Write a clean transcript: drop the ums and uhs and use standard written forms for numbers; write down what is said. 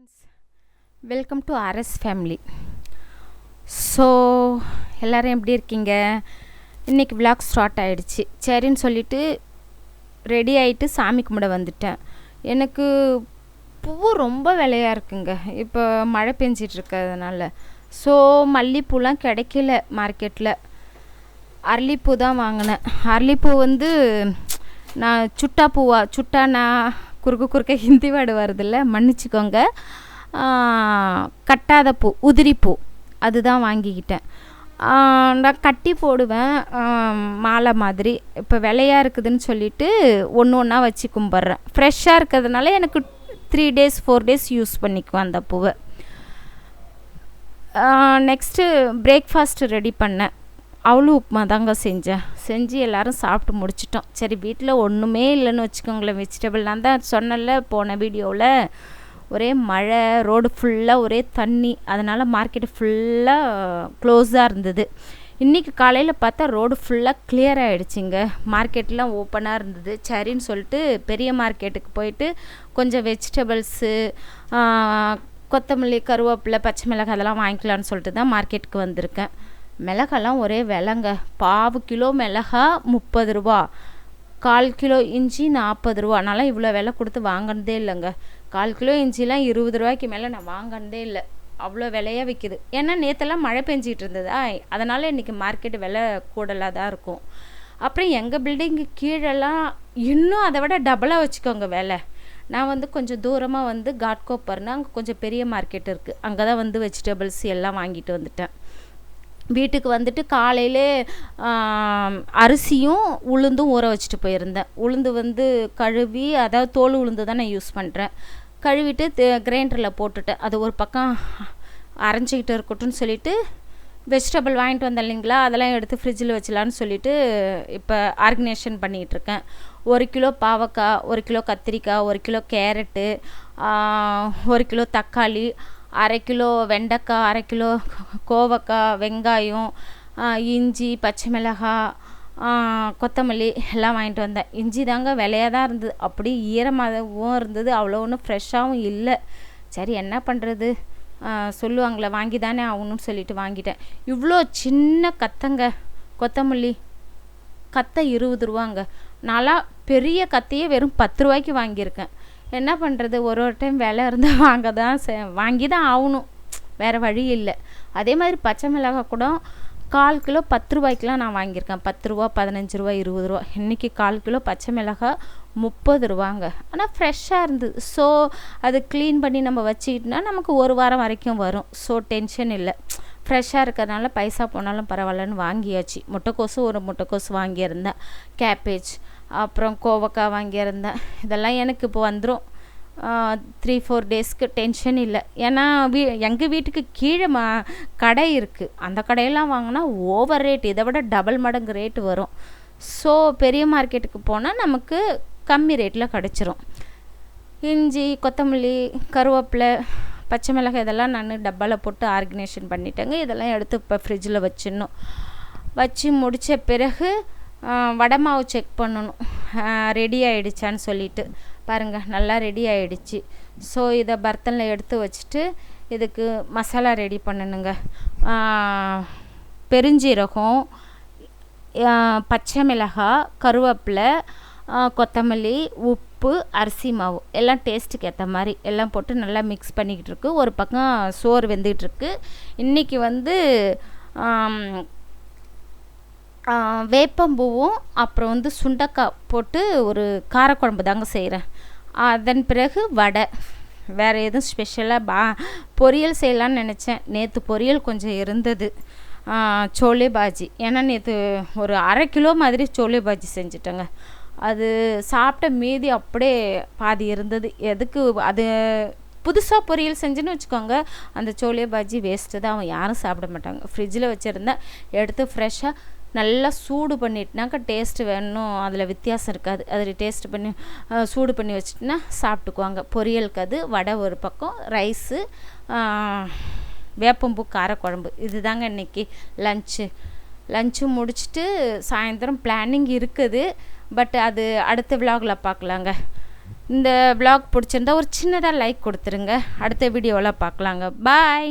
Friends, welcome to RS family. So எல்லோரும் எப்படி இருக்கீங்க? இன்றைக்கி விளாக் ஸ்டார்ட் ஆகிடுச்சு. சரின்னு சொல்லிவிட்டு ரெடி ஆகிட்டு சாமி கும்பிட வந்துட்டேன். எனக்கு பூ ரொம்ப விலையாக இருக்குங்க. இப்போ மழை பெஞ்சிட்ருக்கிறதுனால. ஸோ மல்லிகைப்பூலாம் கிடைக்கல மார்க்கெட்டில். அரளிப்பூ தான் வாங்கினேன். அரளிப்பூ வந்து நான் சுட்டா நான் குறுக்க ஹிந்தி வேர்டு வருதில்ல, மன்னிச்சிக்கோங்க. கட்டாத பூ, உதிரிப்பூ, அதுதான் வாங்கிக்கிட்டேன். நான் கட்டி போடுவேன் மாலை மாதிரி. இப்போ விலையாக இருக்குதுன்னு சொல்லிவிட்டு ஒன்று ஒன்றா வச்சு கும்பிட்றேன். ஃப்ரெஷ்ஷாக இருக்கிறதுனால எனக்கு 3 days 4 days யூஸ் பண்ணிக்குவேன் அந்த பூவை. நெக்ஸ்ட்டு பிரேக்ஃபாஸ்ட்டு ரெடி பண்ணேன். அவளும் உப்புமா தாங்க செஞ்சு எல்லோரும் சாப்பிட்டு முடிச்சிட்டோம். சரி, வீட்டில் ஒன்றுமே இல்லைன்னு வச்சுக்கோங்களேன். வெஜிடபிள் நான் தான் சொன்னல போன வீடியோவில், ஒரே மழை, ரோடு ஃபுல்லாக ஒரே தண்ணி, அதனால் மார்க்கெட்டு ஃபுல்லாக க்ளோஸாக இருந்தது. இன்றைக்கி காலையில் பார்த்தா ரோடு ஃபுல்லாக கிளியர் ஆகிடுச்சிங்க. மார்க்கெட்லாம் ஓப்பனாக இருந்தது. சரின்னு சொல்லிட்டு பெரிய மார்க்கெட்டுக்கு போயிட்டு கொஞ்சம் வெஜிடபிள்ஸு, கொத்தமல்லி, கருவேப்பிலை, பச்சை மிளகாய் அதெல்லாம் வாங்கிக்கலான்னு சொல்லிட்டு தான் மார்க்கெட்டுக்கு வந்திருக்கேன். மிளகாலாம் ஒரே விலைங்க. பாவு கிலோ மிளகா 30 ரூபா, 1/4 கிலோ இஞ்சி 40 ரூபா. நான்லாம் இவ்வளோ விலை கொடுத்து வாங்கினதே இல்லைங்க. 1/4 கிலோ இஞ்சிலாம் 20 ரூபாய்க்கு மேலே நான் வாங்கினதே இல்லை. அவ்வளோ விலையாக விற்கிது. ஏன்னா நேற்றெல்லாம் மழை பெஞ்சிகிட்டு இருந்ததா, அதனால் இன்றைக்கி மார்க்கெட்டு விலை கூடலாக தான் இருக்கும். அப்புறம் எங்கள் பில்டிங்கு கீழெல்லாம் இன்னும் அதை விட டபுளாக வச்சுக்கோங்க விலை. நான் வந்து கொஞ்சம் தூரமாக வந்து காட்கோப்பர்னு அங்கே கொஞ்சம் பெரிய மார்க்கெட் இருக்குது. அங்கே தான் வந்து வெஜிடபிள்ஸ் எல்லாம் வாங்கிட்டு வந்துட்டேன். வீட்டுக்கு வந்துட்டு காலையிலே அரிசியும் உளுந்தும் ஊற வச்சுட்டு போயிருந்தேன். உளுந்து வந்து கழுவி, அதாவது தோல் உளுந்து தான் நான் யூஸ் பண்ணுறேன். கழுவிட்டு கிரைண்டரில் போட்டுட்டேன். அது ஒரு பக்கம் அரைஞ்சிக்கிட்டு இருக்கட்டும்னு சொல்லிவிட்டு வெஜிடபிள் வாங்கிட்டு வந்தேன் இல்லைங்களா, அதெல்லாம் எடுத்து ஃப்ரிட்ஜில் வச்சலான்னு சொல்லிவிட்டு இப்போ ஆர்கனைசேஷன் பண்ணிகிட்ருக்கேன். 1 கிலோ பாவக்காய், 1 கிலோ கத்திரிக்காய், 1 கிலோ கேரட்டு, 1 கிலோ தக்காளி, 1/2 கிலோ வெண்டைக்காய், 1/2 கிலோ கோவக்காய், வெங்காயம், இஞ்சி, பச்சை மிளகாய், கொத்தமல்லி எல்லாம் வாங்கிட்டு வந்தேன். இஞ்சி தாங்க விலையாக தான் இருந்தது. அப்படி ஈரமாகவும் இருந்தது, அவ்வளோ ஒன்றும் ஃப்ரெஷ்ஷாகவும் இல்லை. சரி, என்ன பண்ணுறது, சொல்லுவாங்களே வாங்கி தானே ஆகணும்னு சொல்லிட்டு வாங்கிட்டேன். இவ்வளோ சின்ன கத்தைங்க கொத்தமல்லி, கத்தை 20 ரூபாங்க. நான்லாம் பெரிய கத்தையே வெறும் 10 ரூபாய்க்கு வாங்கியிருக்கேன். என்ன பண்ணுறது, ஒரு டைம் விலை இருந்தால் வாங்கி தான் ஆகணும், வேறு வழி இல்லை. அதே மாதிரி பச்சை மிளகாய் கூட 1/4 கிலோ 10 ரூபாய்க்கெலாம் நான் வாங்கியிருக்கேன். 10 ரூபா, 15 ரூபா, 20 ரூபா. இன்றைக்கி 1/4 கிலோ பச்சை மிளகாய் 30 ரூபாங்க. ஆனால் ஃப்ரெஷ்ஷாக இருந்தது. ஸோ அது க்ளீன் பண்ணி நம்ம வச்சுக்கிட்டோன்னா நமக்கு 1 வாரம் வரைக்கும் வரும். ஸோ டென்ஷன் இல்லை. ஃப்ரெஷ்ஷாக இருக்கிறதுனால பைசா போனாலும் பரவாயில்லன்னு வாங்கியாச்சு. முட்டைக்கோசு, ஒரு முட்டைக்கோசு வாங்கியிருந்தேன். கேபேஜ், அப்புறம் கோவக்காய் வாங்கியிருந்தேன். இதெல்லாம் எனக்கு இப்போ வந்துடும் 3-4 டேஸ்க்கு. டென்ஷன் இல்லை. ஏன்னா எங்கள் வீட்டுக்கு கீழே கடை இருக்குது. அந்த கடையெல்லாம் வாங்கினா ஓவர் ரேட், இதை விட டபுள் மடங்கு ரேட்டு வரும். ஸோ பெரிய மார்க்கெட்டுக்கு போனால் நமக்கு கம்மி ரேட்டில் கிடச்சிரும். இஞ்சி, கொத்தமல்லி, கருவேப்பிலை, பச்சை மிளகாய் இதெல்லாம் நான் டப்பாவில் போட்டு ஆர்கனைசேஷன் பண்ணிட்டேங்க. இதெல்லாம் எடுத்து இப்போ ஃப்ரிட்ஜில் வச்சிடணும். வச்சு முடித்த பிறகு வடை மாவு செக் பண்ணணும், ரெடி ஆகிடுச்சான்னு சொல்லிட்டு. பாருங்கள், நல்லா ரெடி ஆகிடுச்சு. ஸோ இதை பர்த்தனில் எடுத்து வச்சுட்டு இதுக்கு மசாலா ரெடி பண்ணணுங்க. பெருஞ்சீரகம், பச்சை மிளகாய், கருவேப்பிலை, கொத்தமல்லி, உப்பு, அரிசி மாவு எல்லாம் டேஸ்ட்டுக்கு ஏற்ற மாதிரி எல்லாம் போட்டு நல்லா மிக்ஸ் பண்ணிக்கிட்டு இருக்கு. ஒரு பக்கம் சோறு வெந்துகிட்ருக்கு. இன்றைக்கி வந்து வேப்பம்பூவும் அப்புறம் வந்து சுண்டைக்காய் போட்டு ஒரு காரக்குழம்பு தாங்க செய்கிறேன். அதன் பிறகு வடை. வேறு எதுவும் ஸ்பெஷலாக பொரியல் செய்யலான்னு நினச்சேன். நேற்று பொரியல் கொஞ்சம் இருந்தது, சோலே பாஜி. ஏன்னா நேற்று ஒரு 1/2 கிலோ மாதிரி சோலே பாஜி செஞ்சுட்டேங்க. அது சாப்பிட்ட மீதி அப்படியே பாதி இருந்தது. எதுக்கு அது புதுசாக பொரியல் செஞ்சுன்னு வச்சுக்கோங்க, அந்த சோலே பாஜி வேஸ்ட்டு தான், யாரும் சாப்பிட மாட்டாங்க. ஃப்ரிட்ஜில் வச்சுருந்தேன், எடுத்து ஃப்ரெஷ்ஷாக நல்லா சூடு பண்ணிட்டுனாக்கா டேஸ்ட்டு வேணும், அதில் வித்தியாசம் இருக்காது. அதில் டேஸ்ட்டு பண்ணி சூடு பண்ணி வச்சுட்டுனா சாப்பிட்டுக்குவாங்க. பொரியலுக்கு அது, வடை ஒரு பக்கம், ரைஸு, வேப்பம்பூ காரக்குழம்பு. இது தாங்க இன்றைக்கி லஞ்சு முடிச்சுட்டு சாயந்தரம் பிளானிங் இருக்குது. பட் அது அடுத்த விலாகில் பார்க்கலாங்க. இந்த vlog பிடிச்சிருந்தா ஒரு சின்னதாக லைக் கொடுத்துருங்க. அடுத்த வீடியோவில் பார்க்கலாங்க. பாய்.